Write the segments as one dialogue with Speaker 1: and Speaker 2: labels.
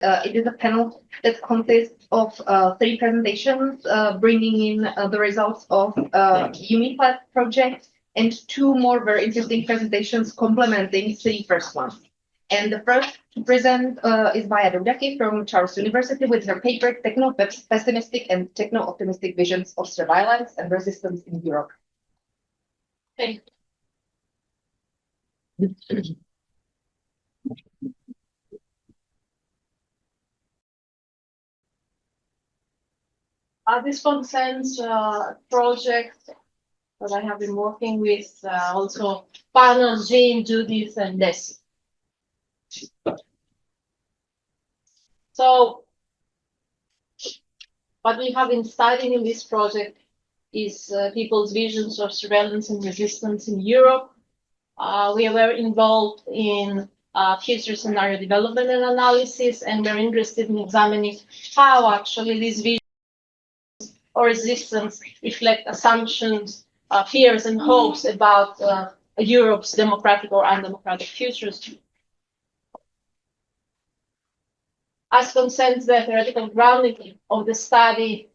Speaker 1: It is a panel that consists of 3 presentations, bringing in the results of UNIPAD project and 2 more very interesting presentations complementing the first one. And the first to present is by Adudaki from Charles University with her paper Techno, Pessimistic and Techno-Optimistic Visions of Surveillance and Resistance in Europe. Thank you.
Speaker 2: This concerns project that I have been working with, also panels Jane, Judith, and Desi. So what we have been studying in this project is people's visions of surveillance and resistance in Europe. We were involved in future scenario development and analysis, and we're interested in examining how actually these visions or resistance reflect assumptions, fears, and hopes about Europe's democratic or undemocratic futures. As concerns the theoretical grounding of the study,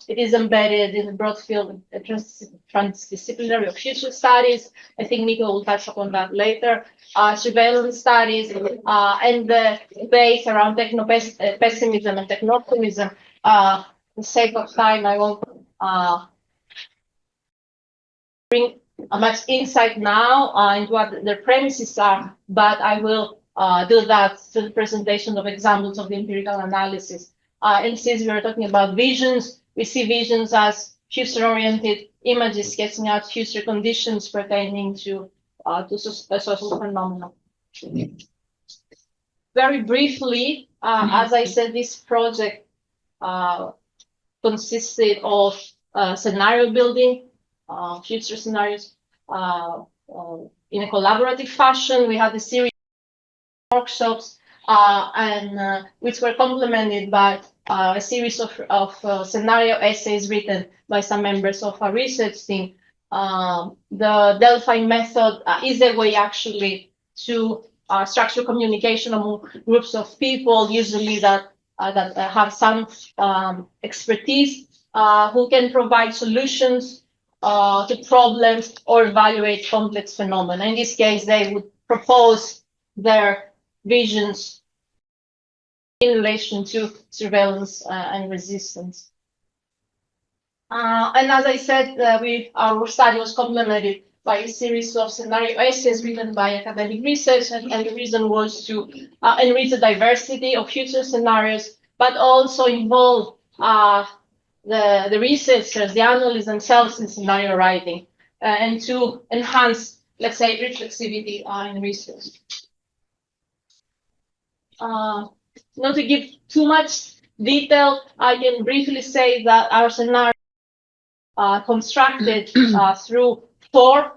Speaker 2: it is embedded in the broad field of transdisciplinary of future studies. I think Nico will touch upon that later. Surveillance studies and the debate around techno-pessimism and techno-optimism. For the sake of time, I won't bring much insight now into what their premises are, but I will do that through the presentation of examples of the empirical analysis. And since we are talking about visions, we see visions as future-oriented images sketching out future conditions pertaining to social phenomena. Very briefly, as I said, this project consisted of scenario building, future scenarios in a collaborative fashion. We had a series of workshops and which were complemented by a series of scenario essays written by some members of our research team. The Delphi method is a way actually to structure communication among groups of people, usually that have some expertise, who can provide solutions to problems or evaluate complex phenomena. In this case, they would propose their visions in relation to surveillance and resistance. And as I said, our study was complemented by a series of scenario essays written by academic research, and the reason was to enrich the diversity of future scenarios, but also involve the researchers, the analysts themselves in scenario writing, and to enhance, let's say, reflexivity in research. Not to give too much detail, I can briefly say that our scenario constructed through 4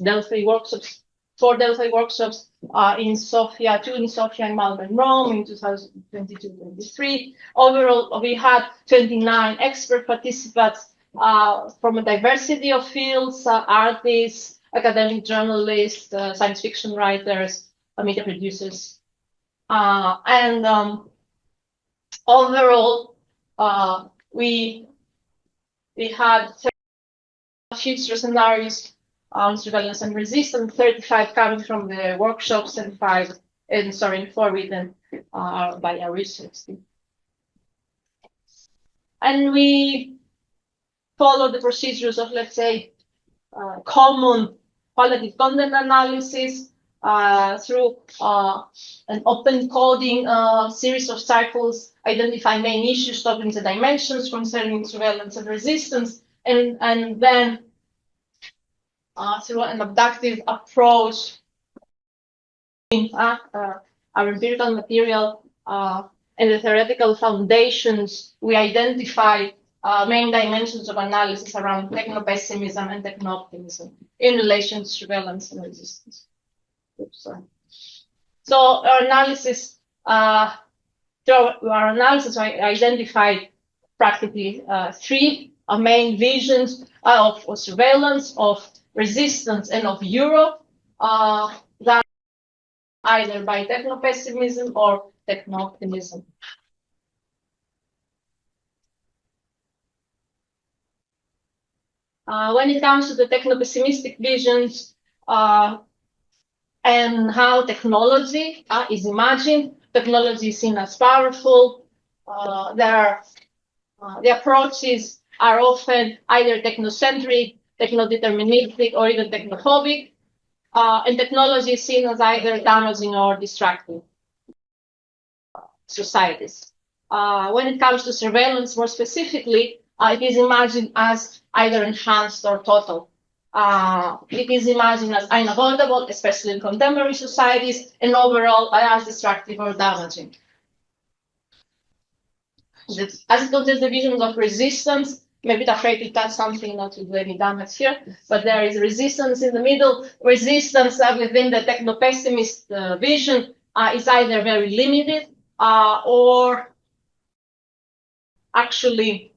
Speaker 2: Delphi workshops, 4 Delphi workshops in Sofia, 2 in Sofia and Malta and Rome in 2022-23. Overall, we had 29 expert participants from a diversity of fields, artists, academic journalists, science fiction writers, media producers. And overall, we had future scenarios on surveillance and resistance, 35 coming from the workshops and 4 written by our research team. And we follow the procedures of, let's say, common qualitative content analysis through an open coding series of cycles, identify main issues, topics, and dimensions concerning surveillance and resistance, and then through an abductive approach in our empirical material and the theoretical foundations, we identify main dimensions of analysis around techno-pessimism and techno-optimism in relation to surveillance and resistance. Oops, sorry. So our analysis, I identified practically 3 main visions of surveillance, of resistance, and of Europe, that either by techno-pessimism or techno-optimism. When it comes to the techno-pessimistic visions and how technology is imagined, technology is seen as powerful. The approaches are often either technocentric, techno-deterministic, or even technophobic. And technology is seen as either damaging or distracting societies. When it comes to surveillance, more specifically, it is imagined as either enhanced or total. It is imagined as unavoidable, especially in contemporary societies, and overall as destructive or damaging. As it concerns the visions of resistance, I'm a bit afraid to touch something not to do any damage here, but there is resistance in the middle. Resistance within the techno-pessimist vision is either very limited or actually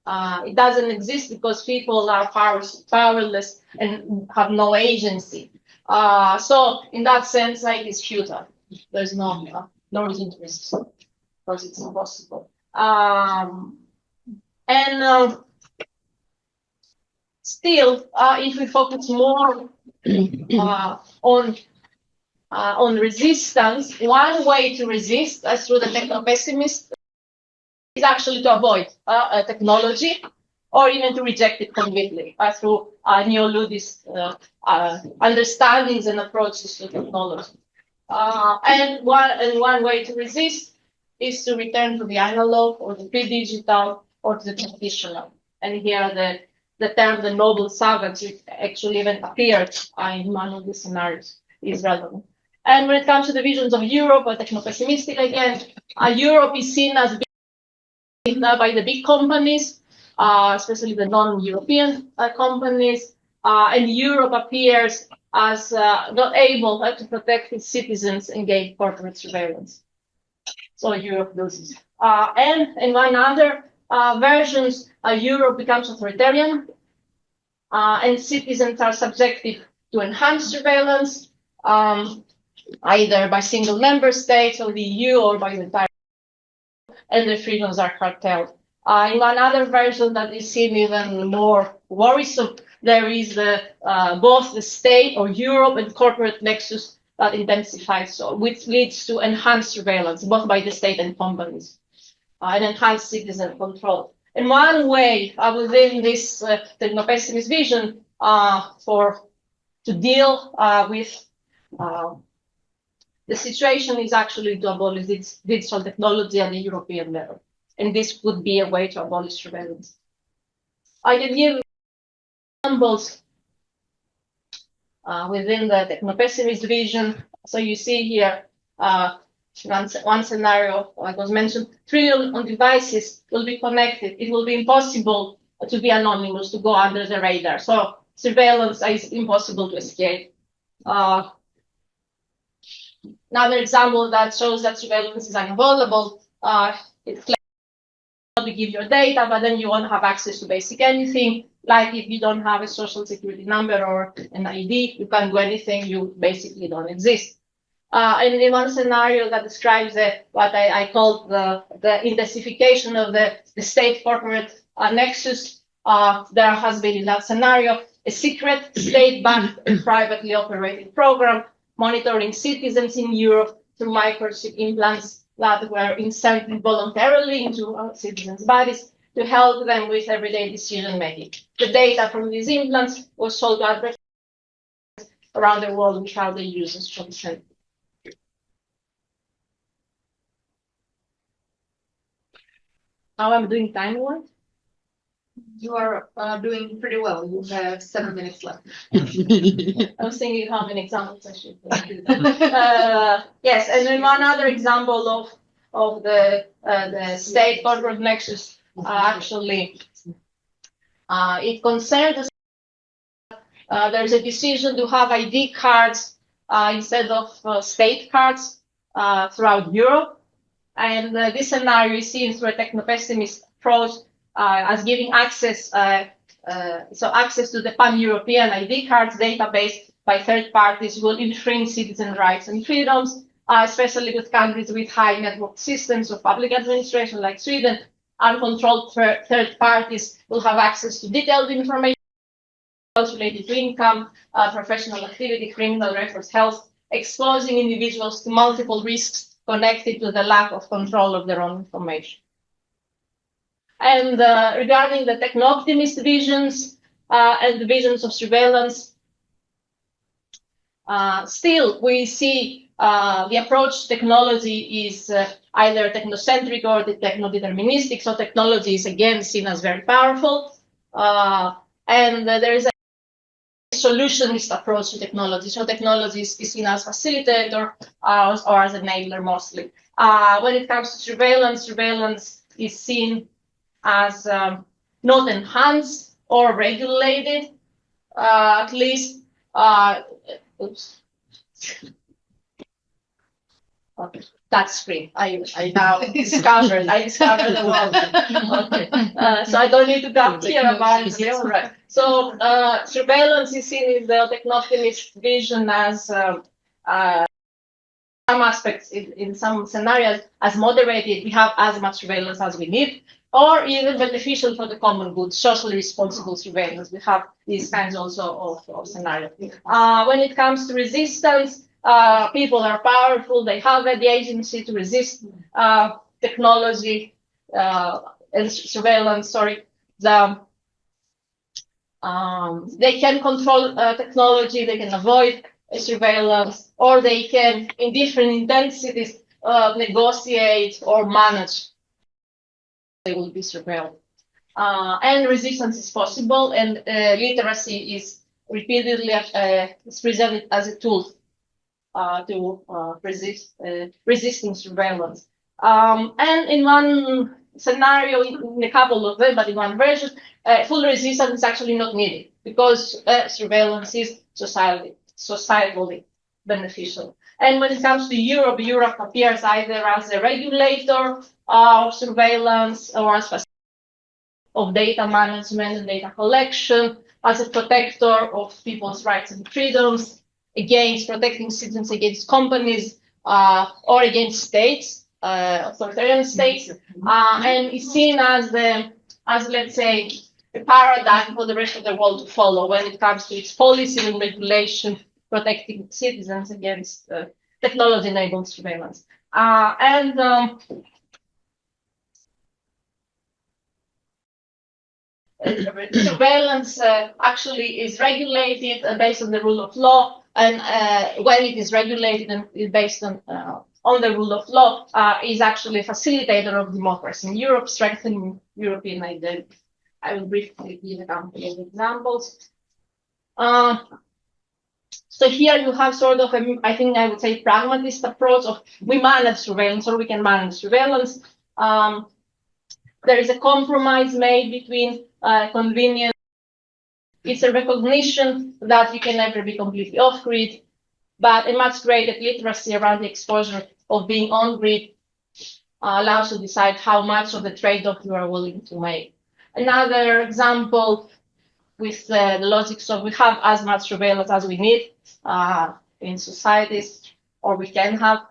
Speaker 2: it doesn't exist because people are powerless and have no agency. So in that sense, like, it's futile. There's no reason to resist because it's impossible. Still, if we focus more on resistance, one way to resist, as through the techno-pessimist, is actually to avoid technology or even to reject it completely through neo-ludist understandings and approaches to technology. And one way to resist is to return to the analog or the pre-digital or to the traditional. And here the term the noble savage actually even appeared in one of the scenarios is relevant. And when it comes to the visions of Europe or techno-pessimistic again, Europe is seen as by the big companies, especially the non-European companies, and Europe appears as not able to protect its citizens against corporate surveillance. So Europe loses. And in one other versions, Europe becomes authoritarian, and citizens are subjected to enhanced surveillance, either by single member states of the EU or by the entire, and their freedoms are curtailed. In another version that is seen even more worrisome, there is both the state or Europe and corporate nexus that intensifies, which leads to enhanced surveillance, both by the state and companies, and enhanced citizen control. And one way within this techno-pessimist vision to deal with the situation is actually to abolish digital technology at the European level. And this could be a way to abolish surveillance. I can give examples within the techno-pessimist vision. So you see here one scenario, like was mentioned, trillion on devices will be connected. It will be impossible to be anonymous, to go under the radar. So surveillance is impossible to escape. Another example that shows that surveillance is unavoidable, it claims to give your data, but then you won't have access to basic anything. Like if you don't have a social security number or an ID, you can't do anything, you basically don't exist. And in one scenario that describes what I call the intensification of the state corporate nexus, there has been in that scenario a secret state-backed and privately operated program monitoring citizens in Europe through microchip implants that were inserted voluntarily into citizens' bodies to help them with everyday decision making. The data from these implants was sold to advertisers around the world without the users' consent. How I'm doing time-wise?
Speaker 1: You are doing pretty well. You have 7 minutes left.
Speaker 2: I was thinking how many examples I should do. Yes, and then one other example of the state corporate nexus actually it concerns there's a decision to have ID cards instead of state cards throughout Europe, and this scenario is seen through a techno-pessimist approach as giving access, access to the pan-European ID cards database by third parties will infringe citizen rights and freedoms. especially with countries with high network systems of public administration like Sweden. Uncontrolled third parties will have access to detailed information related to income, professional activity, criminal records, health, exposing individuals to multiple risks connected to the lack of control of their own information. And regarding the techno-optimist visions and the visions of surveillance, still we see the approach to technology is either technocentric or techno-deterministic. So technology is again seen as very powerful. And there is a solutionist approach to technology. So technology is seen as facilitator or as enabler mostly. When it comes to surveillance, surveillance is seen as not enhanced or regulated, at least. Oops. Okay. That screen. I now discovered the world. Okay. So I don't need to come here about it. All right. So surveillance is seen in the techno-optimist vision as some aspects in some scenarios as moderated. We have as much surveillance as we need, or even beneficial for the common good, socially responsible surveillance. We have these kinds also of scenarios. When it comes to resistance, people are powerful. They have the agency to resist technology and surveillance. Sorry, they can control technology. They can avoid surveillance, or they can, in different intensities, negotiate or manage. They will be surveilled. And resistance is possible, and literacy is repeatedly presented as a tool to resisting surveillance. And in one scenario, in a couple of them, but in one version, full resistance is actually not needed because surveillance is societally beneficial. And when it comes to Europe, Europe appears either as a regulator of surveillance or as of data management and data collection, as a protector of people's rights and freedoms, against protecting citizens against companies or against states, authoritarian states, and is seen as let's say a paradigm for the rest of the world to follow when it comes to its policy and regulation protecting citizens against technology-enabled surveillance. Surveillance actually is regulated based on the rule of law, and when it is regulated and is based on the rule of law, is actually a facilitator of democracy in Europe, strengthening European identity. I will briefly give a couple of examples. So here you have sort of, I think I would say, pragmatist approach of we manage surveillance or we can manage surveillance. There is a compromise made between convenience. It's a recognition that you can never be completely off-grid, but a much greater literacy around the exposure of being on-grid allows you to decide how much of the trade-off you are willing to make. Another example with the logic of we have as much surveillance as we need in societies, or we can have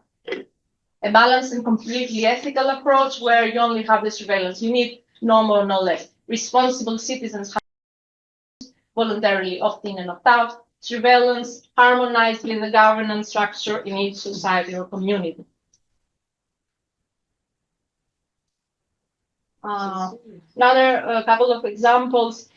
Speaker 2: a balanced and completely ethical approach where you only have the surveillance you need, no more, no less. Responsible citizens have voluntarily opt in and opt out. Surveillance harmonized with the governance structure in each society or community. Another couple of examples.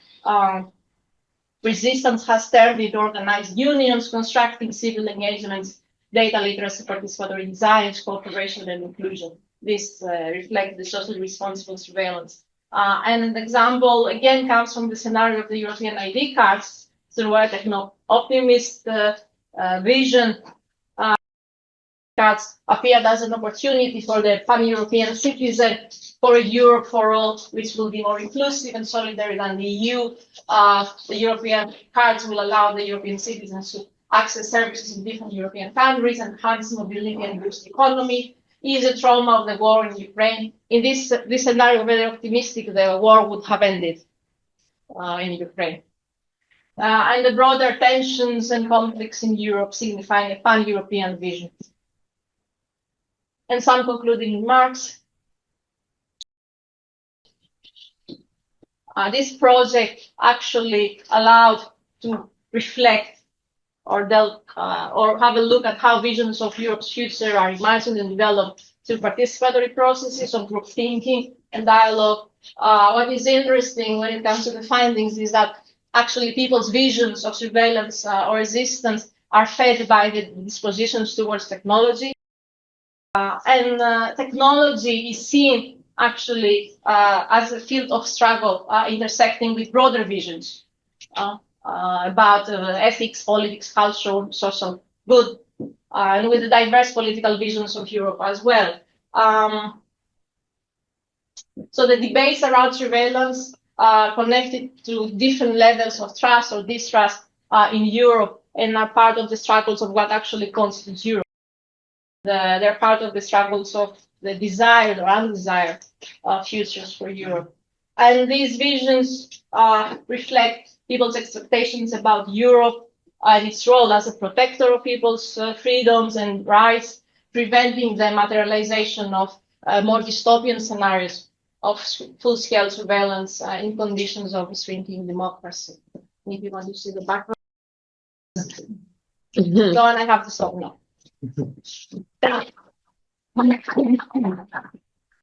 Speaker 2: Resistance has turned into organized unions, constructing civil engagements, data literacy, participatory design, cooperation, and inclusion. This reflects the socially responsible surveillance. And an example, again, comes from the scenario of the European ID cards, through a techno-optimist vision. Cards appeared as an opportunity for the pan-European citizen for a Europe for all, which will be more inclusive and solidary than the EU. The European cards will allow the European citizens to access services in different European countries, enhance mobility and boost the economy, ease the trauma of the war in Ukraine. In this scenario, very optimistic, the war would have ended in Ukraine. And the broader tensions and conflicts in Europe signifying a pan-European vision. And some concluding remarks. This project actually allowed to reflect or have a look at how visions of Europe's future are imagined and developed through participatory processes of group thinking and dialogue. What is interesting when it comes to the findings is that actually people's visions of surveillance or resistance are fed by the dispositions towards technology. And technology is seen actually as a field of struggle intersecting with broader visions about ethics, politics, culture, social good, and with the diverse political visions of Europe as well. So the debates around surveillance are connected to different levels of trust or distrust in Europe and are part of the struggles of what actually constitutes Europe. They're part of the struggles of the desired or undesired futures for Europe. And these visions reflect people's expectations about Europe and its role as a protector of people's freedoms and rights, preventing the materialization of more dystopian scenarios of full-scale surveillance in conditions of shrinking democracy. If you want to see the background. So, and I have to stop now.